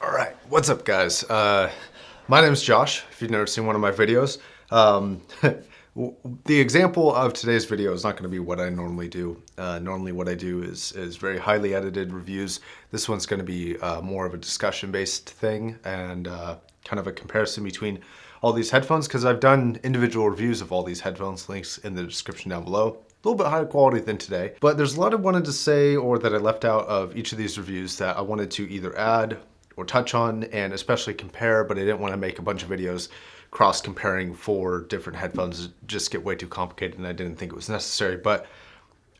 All right, what's up, guys? My name is Josh, if you've never seen one of my videos. The example of today's video is not going to be what I normally do. Normally what I do is very highly edited reviews. This one's going to be more of a discussion-based thing and kind of a comparison between all these headphones, because I've done individual reviews of all these headphones, links in the description down below. A little bit higher quality than today, but there's a lot I wanted to say or that I left out of each of these reviews that I wanted to either add or touch on and especially compare, but I didn't want to make a bunch of videos cross-comparing for different headphones. It'd just get way too complicated and I didn't think it was necessary. But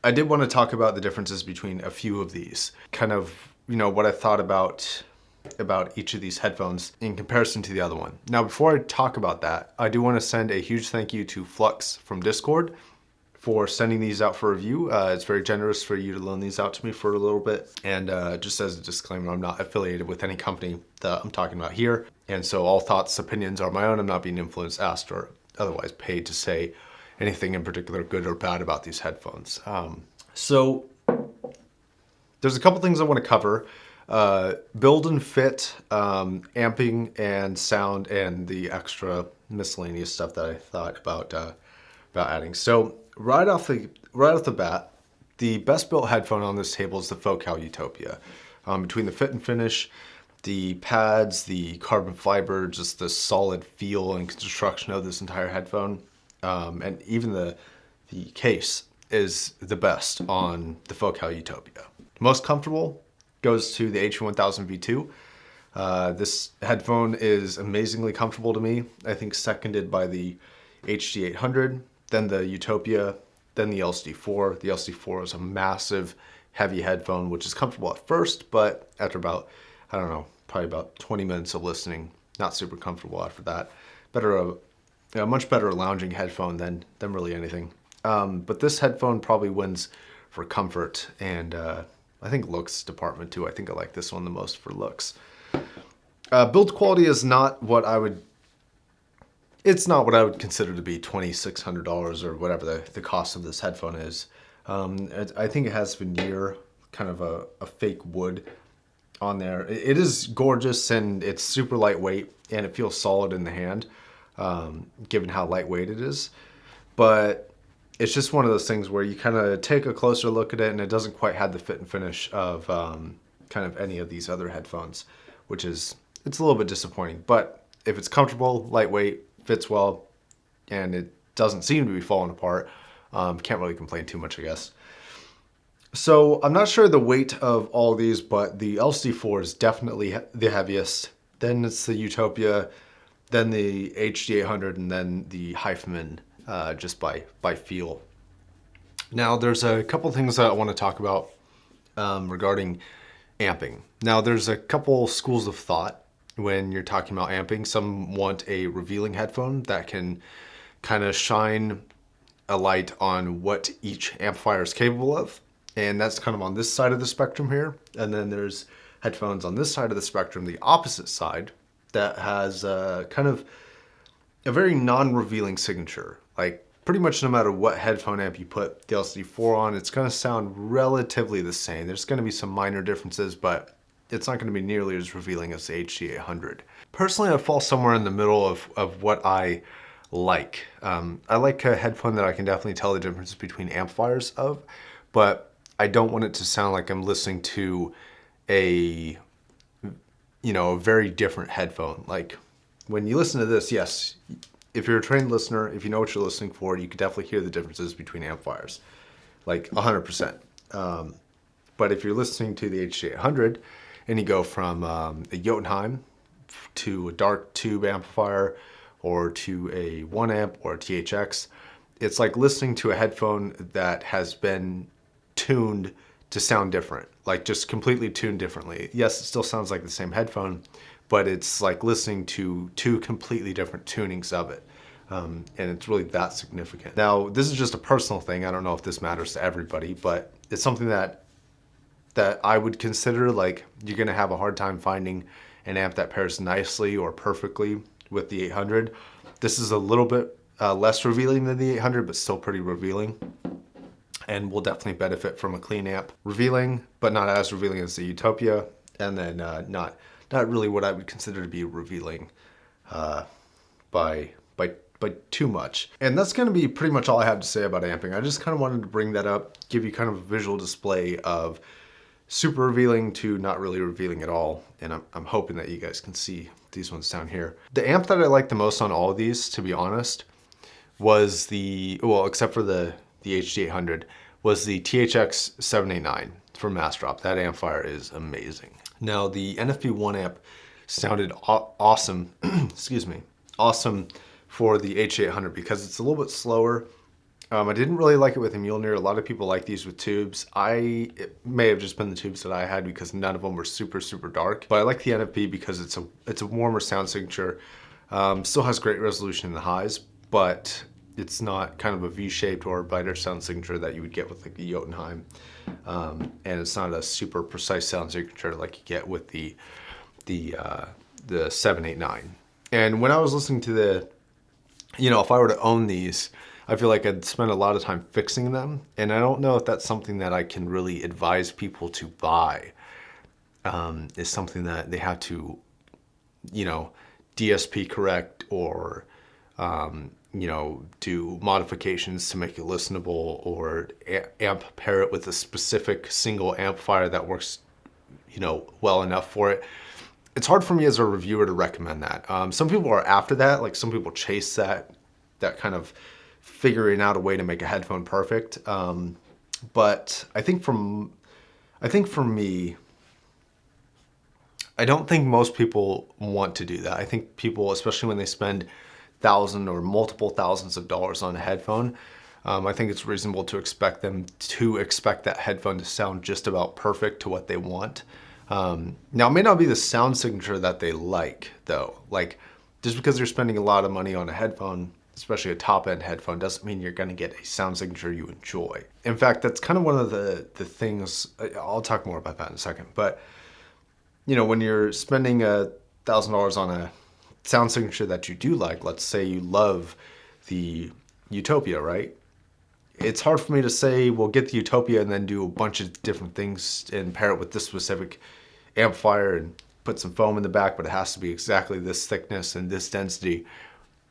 I did want to talk about the differences between a few of these. Kind of, what I thought about each of these headphones in comparison to the other one. Now, before I talk about that, I do want to send a huge thank you to Flux from Discord for sending these out for review. It's very generous for you to loan these out to me for a little bit. And just as a disclaimer, I'm not affiliated with any company that I'm talking about here. And so all thoughts, opinions are my own. I'm not being influenced, asked, or otherwise paid to say anything in particular good or bad about these headphones. So there's a couple things I want to cover. Build and fit, amping and sound, and the extra miscellaneous stuff that I thought about adding. So right off the bat, the best built headphone on this table is the Focal UTOPIA. Between the fit and finish, the pads, the carbon fiber, just the solid feel and construction of this entire headphone, and even the case is the best on the Focal UTOPIA. Most comfortable goes to the HE1000 V2. This headphone is amazingly comfortable to me. I think seconded by the HD800, then the UTOPIA, then the LCD-4. The LCD-4 is a massive, heavy headphone, which is comfortable at first, but after about, I don't know, probably about 20 minutes of listening, not super comfortable after that. A much better lounging headphone than really anything. But this headphone probably wins for comfort and I think looks department too. I think I like this one the most for looks. Build quality is not what I would consider to be $2,600 or whatever the cost of this headphone is. I think it has veneer, kind of a fake wood on there. It is gorgeous and it's super lightweight and it feels solid in the hand, given how lightweight it is. But it's just one of those things where you kind of take a closer look at it and it doesn't quite have the fit and finish of kind of any of these other headphones, which it's a little bit disappointing. But if it's comfortable, lightweight, fits well, and it doesn't seem to be falling apart, can't really complain too much, I guess. So I'm not sure the weight of all these, but the LCD-4 is definitely the heaviest. Then it's the UTOPIA, then the HD800, and then the Headphone, just by feel. Now there's a couple things that I want to talk about regarding amping. Now there's a couple schools of thought when you're talking about amping. Some want a revealing headphone that can kind of shine a light on what each amplifier is capable of. And that's kind of on this side of the spectrum here. And then there's headphones on this side of the spectrum, the opposite side, that has kind of a very non-revealing signature. Like pretty much no matter what headphone amp you put the LCD-4 on, it's going to sound relatively the same. There's going to be some minor differences, but it's not going to be nearly as revealing as the HD800. Personally, I fall somewhere in the middle of what I like. I like a headphone that I can definitely tell the difference between amplifiers of, but I don't want it to sound like I'm listening to a very different headphone. Like when you listen to this, yes, if you're a trained listener, if you know what you're listening for, you could definitely hear the differences between amplifiers, like 100%. But if you're listening to the HD800, and you go from a Jotunheim to a dark tube amplifier or to a 1 amp or a THX, it's like listening to a headphone that has been tuned to sound different, like just completely tuned differently. Yes, it still sounds like the same headphone, but it's like listening to two completely different tunings of it. And it's really that significant. Now, this is just a personal thing. I don't know if this matters to everybody, but it's something that I would consider. Like, you're gonna have a hard time finding an amp that pairs nicely or perfectly with the 800. This is a little bit less revealing than the 800, but still pretty revealing. And will definitely benefit from a clean amp. Revealing, but not as revealing as the UTOPIA. And then not not really what I would consider to be revealing by too much. And that's going to be pretty much all I have to say about amping. I just kind of wanted to bring that up, give you kind of a visual display of super revealing to not really revealing at all. And I'm hoping that you guys can see these ones down here. The amp that I like the most on all of these, to be honest, was the, well, except for the HD800, was the THX 789 from Massdrop. That amplifier is amazing. Now the NFB1 amp sounded awesome, excuse me, awesome for the HD800 because it's a little bit slower. I didn't really like it with a Mjolnir. A lot of people like these with tubes. It may have just been the tubes that I had because none of them were super, super dark. But I like the NFB because it's a warmer sound signature. Still has great resolution in the highs, but it's not kind of a V-shaped or brighter sound signature that you would get with like the Jotunheim. And it's not a super precise sound signature like you get with the 789. And when I was listening to the, you know, if I were to own these, I feel like I'd spend a lot of time fixing them. And I don't know if that's something that I can really advise people to buy. Is something that they have to, you know, DSP correct or, you know, do modifications to make it listenable or amp pair it with a specific single amplifier that works, you know, well enough for it. It's hard for me as a reviewer to recommend that. Some people are after that, like some people chase that kind of figuring out a way to make a headphone perfect. But I think for me, I don't think most people want to do that. I think people, especially when they spend thousands or multiple thousands of dollars on a headphone, I think it's reasonable to expect them to expect that headphone to sound just about perfect to what they want. Now, it may not be the sound signature that they like, though. Like, just because you're spending a lot of money on a headphone, especially a top-end headphone, doesn't mean you're going to get a sound signature you enjoy. In fact, that's kind of one of the things, I'll talk more about that in a second, but, you know, when you're spending $1,000 on a sound signature that you do like, let's say you love the UTOPIA, right? It's hard for me to say, well, get the UTOPIA and then do a bunch of different things and pair it with this specific amplifier and put some foam in the back, but it has to be exactly this thickness and this density.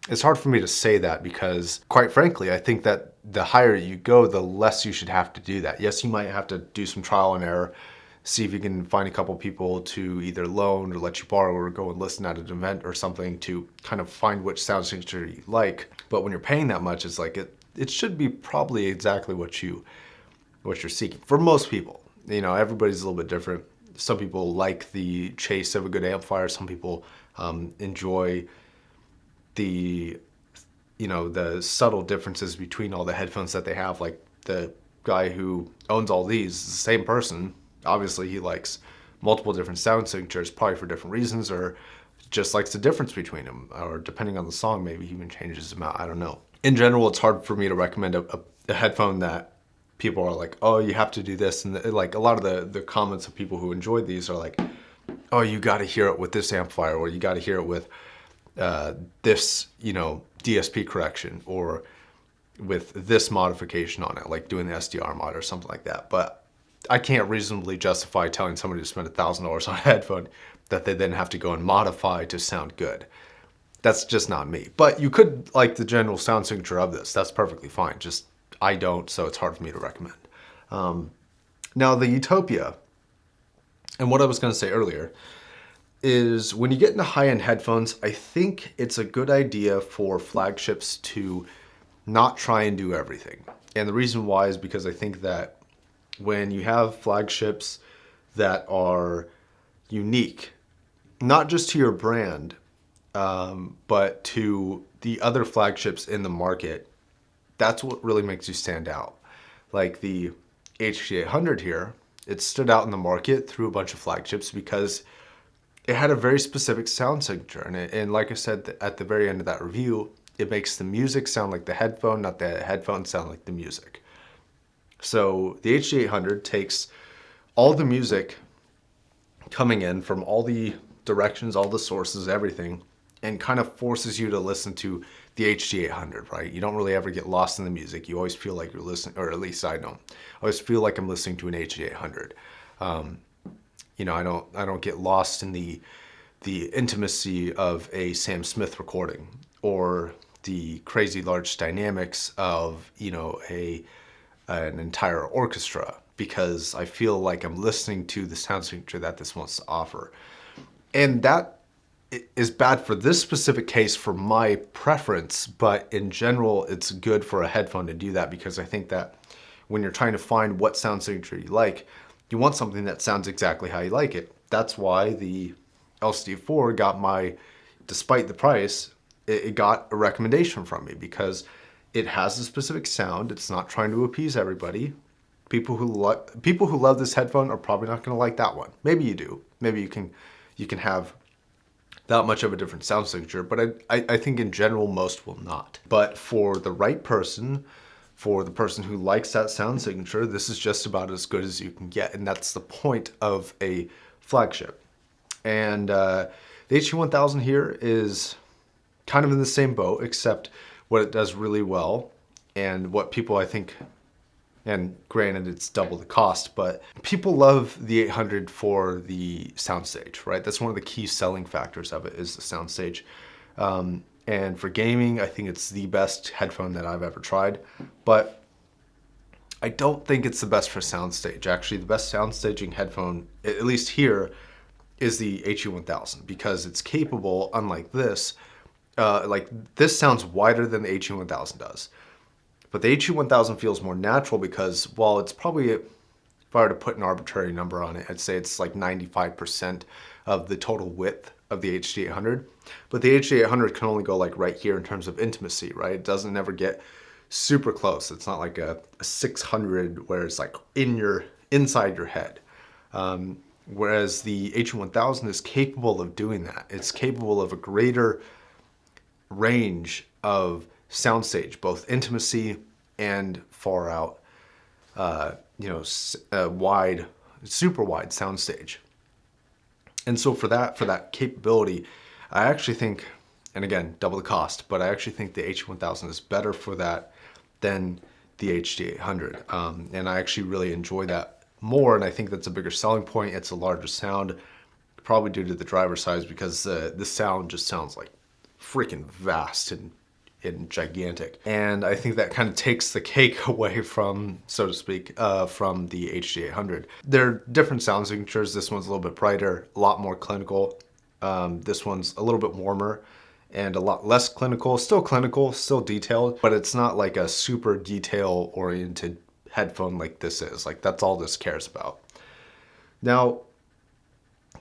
It's hard for me to say that because, quite frankly, I think that the higher you go, the less you should have to do that. Yes, you might have to do some trial and error, see if you can find a couple people to either loan or let you borrow or go and listen at an event or something to kind of find which sound signature you like. But when you're paying that much, it's like it should be probably exactly what you're seeking. For most people, you know, everybody's a little bit different. Some people like the chase of a good amplifier. Some people enjoy the, you know, the subtle differences between all the headphones that they have. Like the guy who owns all these is the same person. Obviously, he likes multiple different sound signatures, probably for different reasons, or just likes the difference between them, or depending on the song, maybe he even changes them out. I don't know. In general, it's hard for me to recommend a headphone that people are like, oh, you have to do this. And like a lot of the comments of people who enjoy these are like, oh, you got to hear it with this amplifier, or you got to hear it with this, you know, DSP correction, or with this modification on it, like doing the SDR mod or something like that. But I can't reasonably justify telling somebody to spend $1,000 on a headphone that they then have to go and modify to sound good. That's just not me. But you could like the general sound signature of this. That's perfectly fine. Just I don't, so it's hard for me to recommend. Now the UTOPIA, and what I was going to say earlier, is when you get into high-end headphones, I think it's a good idea for flagships to not try and do everything. And the reason why is because I think that when you have flagships that are unique, not just to your brand, but to the other flagships in the market, that's what really makes you stand out. Like the HD800 here, it stood out in the market through a bunch of flagships because it had a very specific sound signature. And like I said at the very end of that review, it makes the music sound like the headphone, not the headphone sound like the music. So the HD800 takes all the music coming in from all the directions, all the sources, everything, and kind of forces you to listen to the HD800, right? You don't really ever get lost in the music. You always feel like you're listening, or at least I don't. I always feel like I'm listening to an HD800. You know, I don't get lost in the the intimacy of a Sam Smith recording, or the crazy large dynamics of, you know, an entire orchestra, because I feel like I'm listening to the sound signature that this wants to offer. And that is bad for this specific case for my preference, but in general, it's good for a headphone to do that, because I think that when you're trying to find what sound signature you like, you want something that sounds exactly how you like it. That's why the LCD-4 got despite the price, it got a recommendation from me, because it has a specific sound. It's not trying to appease everybody. People who love this headphone are probably not going to like that one. Maybe you do. Maybe you can have that much of a different sound signature, but I think in general most will not. But for the right person, for the person who likes that sound signature, this is just about as good as you can get, and that's the point of a flagship. And the HE1000 here is kind of in the same boat, except what it does really well, and what people, I think, and granted it's double the cost, but people love the 800 for the soundstage, right? That's one of the key selling factors of it, is the soundstage. And for gaming, I think it's the best headphone that I've ever tried, but I don't think it's the best for soundstage. Actually, the best soundstaging headphone, at least here, is the HE1000, because it's capable, unlike this, like this sounds wider than the HE1000 does. But the HE1000 feels more natural, because while it's probably, if I were to put an arbitrary number on it, I'd say it's like 95% of the total width of the HD800. But the HD800 can only go like right here in terms of intimacy, right? It doesn't ever get super close. It's not like a 600 where it's like inside your head. Whereas the HE1000 is capable of doing that. It's capable of a greater range of soundstage, both intimacy and far out, wide, super wide soundstage. And so for that capability, I actually think, and again, double the cost, but I actually think the HE1000 is better for that than the HD800. And I actually really enjoy that more, and I think that's a bigger selling point. It's a larger sound, probably due to the driver size, because the sound just sounds like freaking vast and gigantic. And I think that kind of takes the cake away from, so to speak, from the HD800. They're different sound signatures. This one's a little bit brighter, a lot more clinical. This one's a little bit warmer and a lot less clinical, still detailed, but it's not like a super detail oriented headphone like this is. Like, that's all this cares about. Now,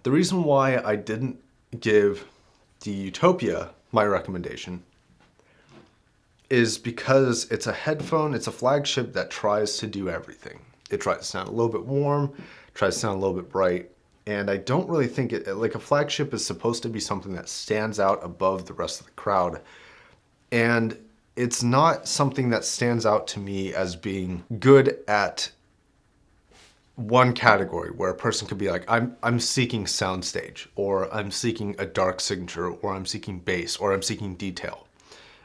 the reason why I didn't give the UTOPIA my recommendation is because it's a headphone, it's a flagship that tries to do everything. It tries to sound a little bit warm, tries to sound a little bit bright, and I don't really think like a flagship is supposed to be something that stands out above the rest of the crowd. And it's not something that stands out to me as being good at one category, where a person could be like, I'm seeking soundstage, or I'm seeking a dark signature, or I'm seeking bass, or I'm seeking detail.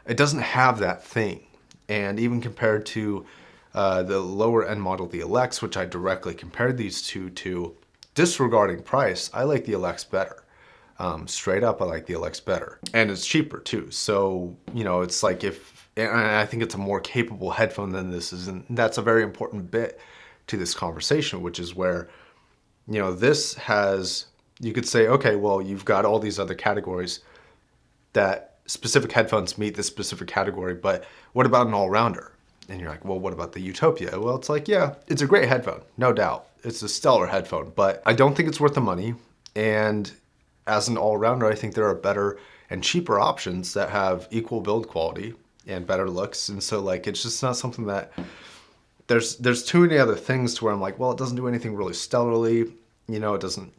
It doesn't have that thing. And even compared to the lower end model, the LX, which I directly compared these two to, disregarding price, I like the LX better. Straight up, I like the LX better. And it's cheaper too. So, you know, it's like and I think it's a more capable headphone than this is. And that's a very important bit to this conversation, which is where, you know, this has, you could say, okay, well, you've got all these other categories that specific headphones meet this specific category, but what about an all-rounder? And you're like, well, what about the UTOPIA? Well, it's like, yeah, it's a great headphone, no doubt. It's a stellar headphone, but I don't think it's worth the money. And as an all-rounder, I think there are better and cheaper options that have equal build quality and better looks. And so, like, it's just not something that, there's too many other things to where I'm like, well, it doesn't do anything really stellarly. You know, it doesn't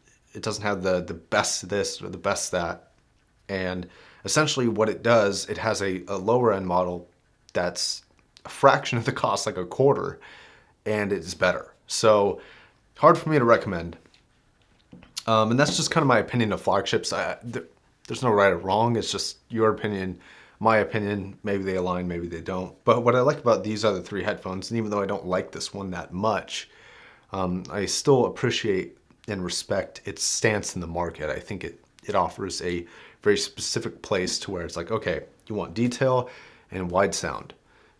have the best this or the best that. And essentially what it does, it has a lower end model that's a fraction of the cost, like a quarter, and it's better. So hard for me to recommend. And that's just kind of my opinion of flagships. There's no right or wrong. It's just your opinion, my opinion. Maybe they align, maybe they don't. But what I like about these other three headphones, and even though I don't like this one that much, I still appreciate and respect its stance in the market. I think It offers a very specific place to where it's like, okay, you want detail and wide sound,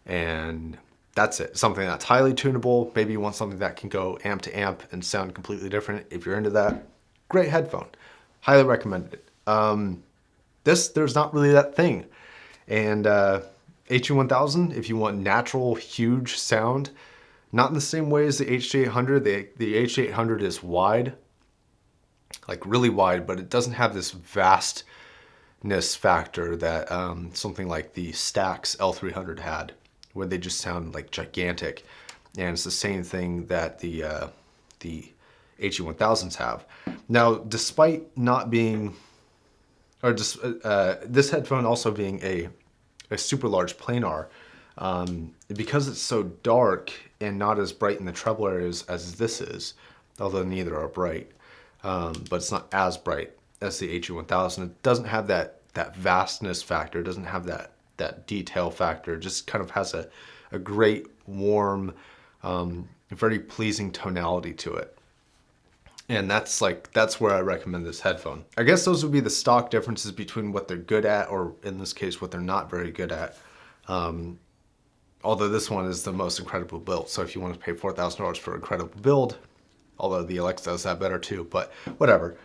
and that's it. Something that's highly tunable. Maybe you want something that can go amp to amp and sound completely different. If you're into that, great headphone. Highly recommended it. There's not really that thing. And HE1000, if you want natural, huge sound, not in the same way as the HD800. The HD800 is wide, like really wide, but it doesn't have this vastness factor that something like the Stax L300 had, where they just sound like gigantic. And it's the same thing that the HE1000s have. Now, despite not being, or just this headphone also being a super large planar, because it's so dark and not as bright in the treble areas as this is, although neither are bright, but it's not as bright as the HE1000. It doesn't have that vastness factor. It doesn't have that detail factor. It just kind of has a great, warm, very pleasing tonality to it. And that's where I recommend this headphone. I guess those would be the stock differences between what they're good at, or in this case, what they're not very good at. Although this one is the most incredible build. So if you want to pay $4,000 for an incredible build, although the Alexa does that better too, but whatever.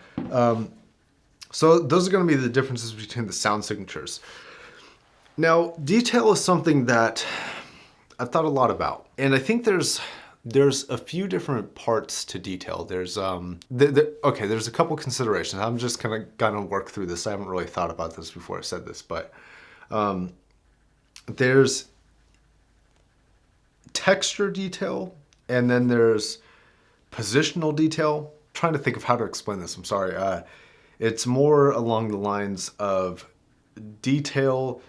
So those are going to be the differences between the sound signatures. Now, detail is something that I've thought a lot about. And I think there's a few different parts to detail. There's there's a couple considerations. I'm just kind of gonna work through this. I haven't really thought about this before I said this, but there's texture detail, and then there's positional detail. I'm trying to think of how to explain this. I'm sorry. It's more along the lines of detail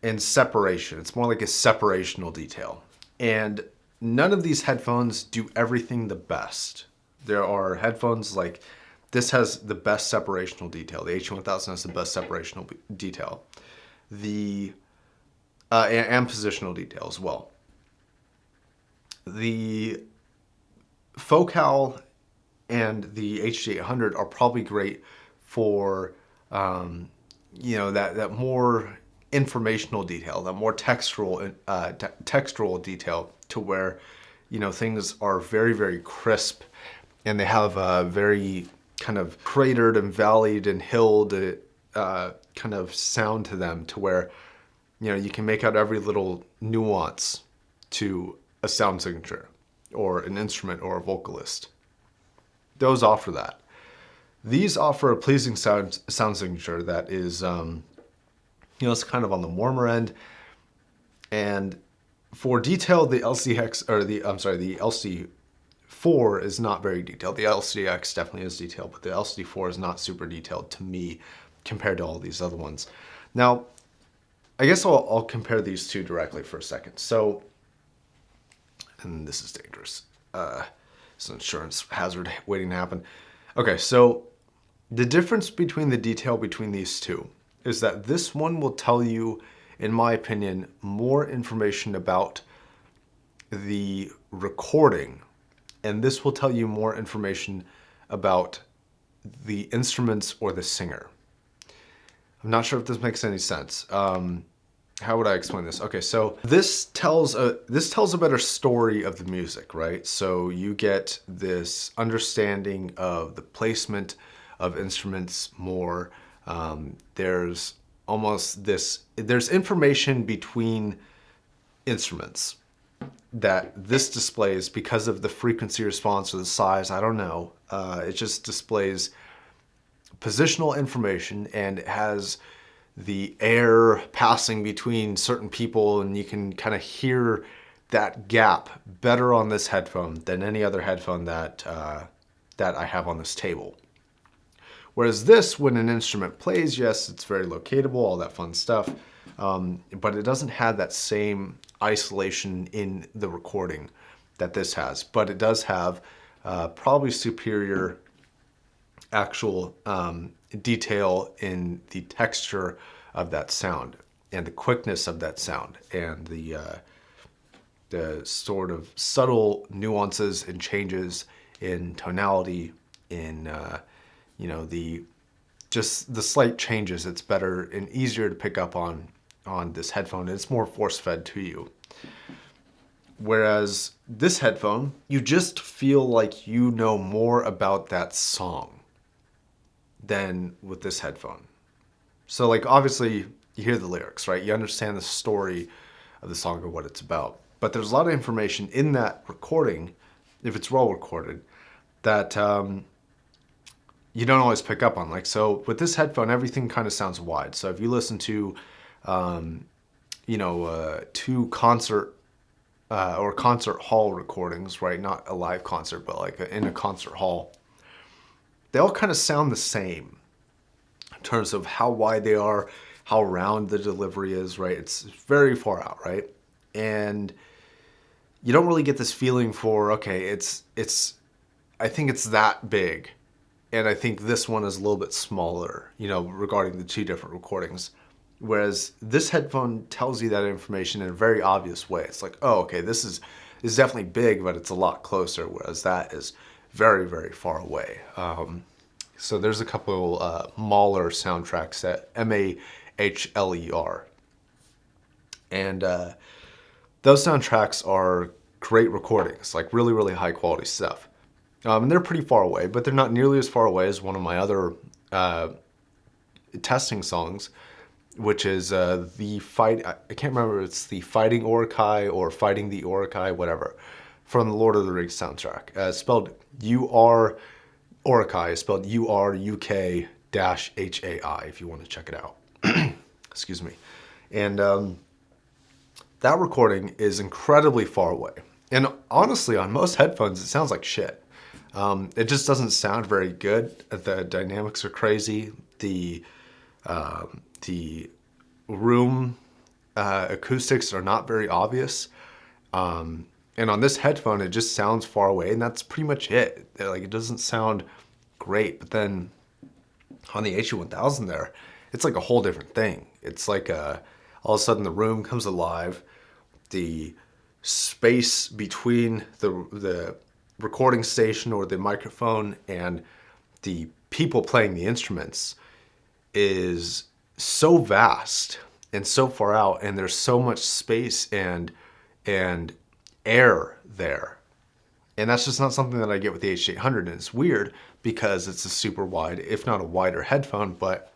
and separation. It's more like a separational detail. And none of these headphones do everything the best. There are headphones like this has the best separational detail. The HE1000 has the best separational detail. And positional detail as well. The Focal and the HD800 are probably great for that more informational detail, that more textural detail, to where things are very, very crisp, and they have a very kind of cratered and valleyed and hilled kind of sound to them, to where you can make out every little nuance to a sound signature or an instrument or a vocalist. Those offer that. These offer a pleasing sound signature that is it's kind of on the warmer end. And for detail, the LC4 is not very detailed. The LCDX definitely is detailed, but the LCD4 is not super detailed to me compared to all these other ones. Now, I guess I'll compare these two directly for a second. So, and this is dangerous. It's an insurance hazard waiting to happen. Okay, so the difference between the detail between these two is that this one will tell you, in my opinion, more information about the recording, and this will tell you more information about the instruments or the singer. I'm not sure if this makes any sense. How would I explain this? Okay, so this tells a better story of the music, right? So you get this understanding of the placement of instruments more. There's information between instruments that this displays because of the frequency response or the size. I don't know. It just displays positional information, and it has the air passing between certain people, and you can kind of hear that gap better on this headphone than any other headphone that I have on this table. Whereas this, when an instrument plays, yes, it's very locatable, all that fun stuff, but it doesn't have that same isolation in the recording that this has. But it does have probably superior actual detail in the texture of that sound and the quickness of that sound, and the sort of subtle nuances and changes in tonality, in you know, just the slight changes. It's better and easier to pick up on this headphone. It's more force fed to you. Whereas this headphone, you just feel like you know more about that song than with this headphone. So like obviously you hear the lyrics, right? You understand the story of the song or what it's about. But there's a lot of information in that recording, if it's well recorded, that you don't always pick up on. Like, so with this headphone, everything kind of sounds wide. So if you listen to, two concert or concert hall recordings, right? Not a live concert, but like in a concert hall, they all kind of sound the same in terms of how wide they are, how round the delivery is, right? It's very far out, right? And you don't really get this feeling for, okay, I think it's that big. And I think this one is a little bit smaller, you know, regarding the two different recordings. Whereas this headphone tells you that information in a very obvious way. It's like, oh, okay, this is definitely big, but it's a lot closer. Whereas that is very, very far away. So there's a couple Mahler soundtracks at Mahler. And those soundtracks are great recordings, like really, really high quality stuff. And they're pretty far away, but they're not nearly as far away as one of my other testing songs, which is I can't remember if it's the Fighting Urukai or Fighting the Urukai, whatever, from the Lord of the Rings soundtrack. Spelled Urukai, spelled URUK-HAI, if you want to check it out. Excuse me. And that recording is incredibly far away. And honestly, on most headphones, it sounds like shit. It just doesn't sound very good. The dynamics are crazy. The room acoustics are not very obvious. And on this headphone, it just sounds far away, and that's pretty much it. Like, it doesn't sound great. But then on the HE1000 there, it's like a whole different thing. It's like all of a sudden the room comes alive. The space between the recording station or the microphone and the people playing the instruments is so vast and so far out, and there's so much space and air there. And that's just not something that I get with the HD800, and it's weird because it's a super wide, if not a wider headphone, but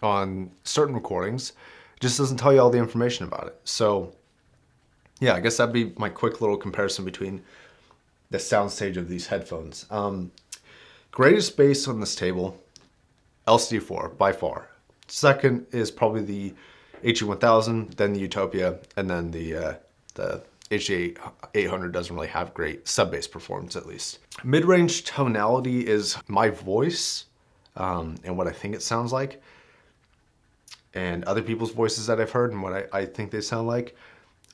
on certain recordings, it just doesn't tell you all the information about it. So yeah, I guess that'd be my quick little comparison between the soundstage of these headphones. Greatest bass on this table, LCD-4 by far. Second is probably the HE1000, then the UTOPIA, and then the HD800 doesn't really have great sub-bass performance, at least. Mid-range tonality is my voice and what I think it sounds like, and other people's voices that I've heard and what I think they sound like.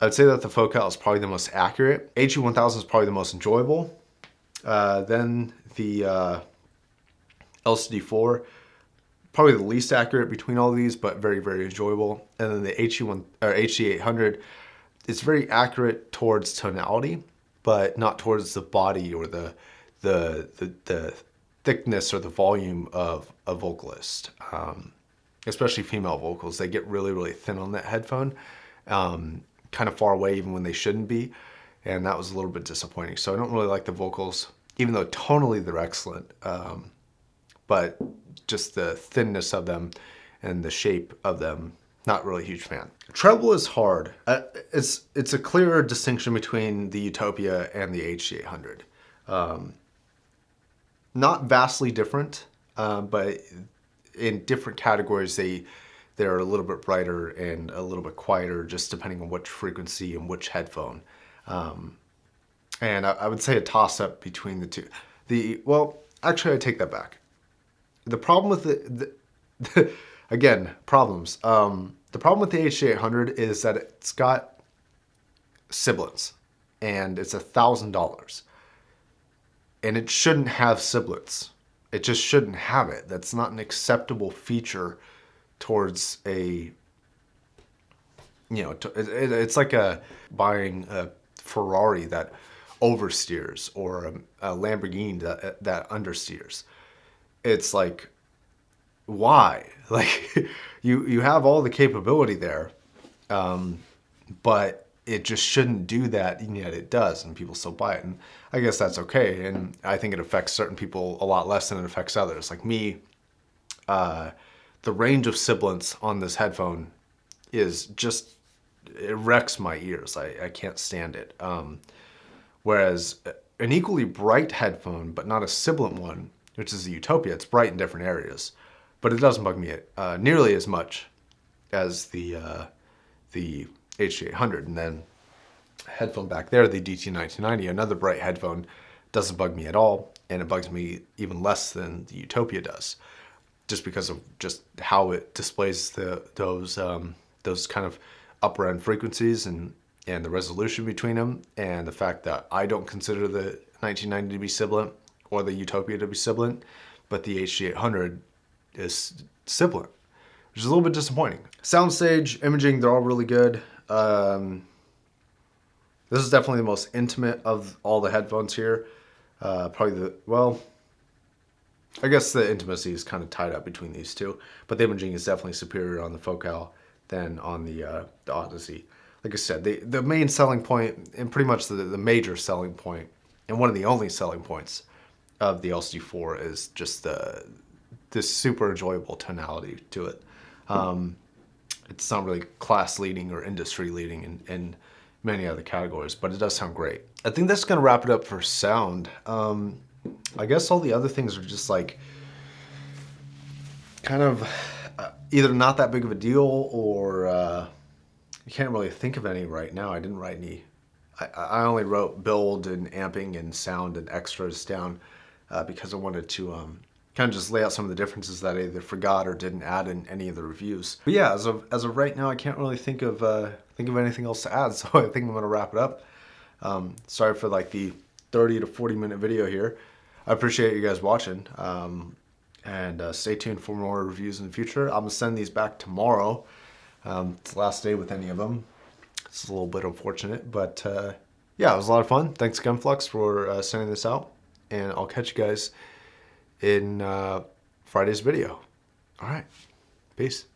I'd say that the Focal is probably the most accurate. HE1000 is probably the most enjoyable. Then the LCD-4, probably the least accurate between all of these, but very, very enjoyable. And then the HD800, it's very accurate towards tonality, but not towards the body or the thickness or the volume of a vocalist. Especially female vocals, they get really, really thin on that headphone. Kind of far away even when they shouldn't be, and that was a little bit disappointing. So I don't really like the vocals, even though tonally they're excellent, but just the thinness of them and the shape of them, not really a huge fan. Treble is hard. It's a clearer distinction between the UTOPIA and the HD800. Not vastly different, but in different categories they're a little bit brighter and a little bit quieter, just depending on which frequency and which headphone. And I would say a toss-up between the two. Well, actually, I take that back. The problem with again, problems. The problem with the HD800 is that it's got sibilants, and it's $1,000. And it shouldn't have sibilants. It just shouldn't have it. That's not an acceptable feature towards a, it's like buying a Ferrari that oversteers or a Lamborghini that understeers. It's like why? Like, you have all the capability there, but it just shouldn't do that, and yet it does, and people still buy it. And I guess that's okay. And I think it affects certain people a lot less than it affects others. Like me, the range of sibilance on this headphone is just, it wrecks my ears. I can't stand it. Whereas an equally bright headphone, but not a sibilant one, which is the Utopia, it's bright in different areas, but it doesn't bug me nearly as much as the HD800. And then headphone back there, the DT1990, another bright headphone, doesn't bug me at all, and it bugs me even less than the Utopia does, just because of just how it displays those kind of upper end frequencies and the resolution between them, and the fact that I don't consider the 1990 to be sibilant or the Utopia to be sibilant, but the HD800 is sibilant, which is a little bit disappointing. Soundstage, imaging, they're all really good. This is definitely the most intimate of all the headphones here. Probably well, I guess the intimacy is kind of tied up between these two, but the imaging is definitely superior on the Focal than on the Odyssey. Like I said, the main selling point, and pretty much the major selling point, and one of the only selling points of the LCD-4 is just this super enjoyable tonality to it. It's not really class leading or industry leading in many other categories, but it does sound great. I think that's gonna wrap it up for sound. I guess all the other things are just like kind of either not that big of a deal, or you can't really think of any right now. I didn't write any. I only wrote build and amping and sound and extras down because I wanted to kind of just lay out some of the differences that I either forgot or didn't add in any of the reviews. But yeah, as of right now, I can't really think of anything else to add. So I think I'm gonna wrap it up. Sorry for like the 30 to 40 minute video here. I appreciate you guys watching. And stay tuned for more reviews in the future. I'm gonna send these back tomorrow. It's the last day with any of them. It's a little bit unfortunate, but yeah, it was a lot of fun. Thanks Gunflux for sending this out, and I'll catch you guys in Friday's video. All right, peace.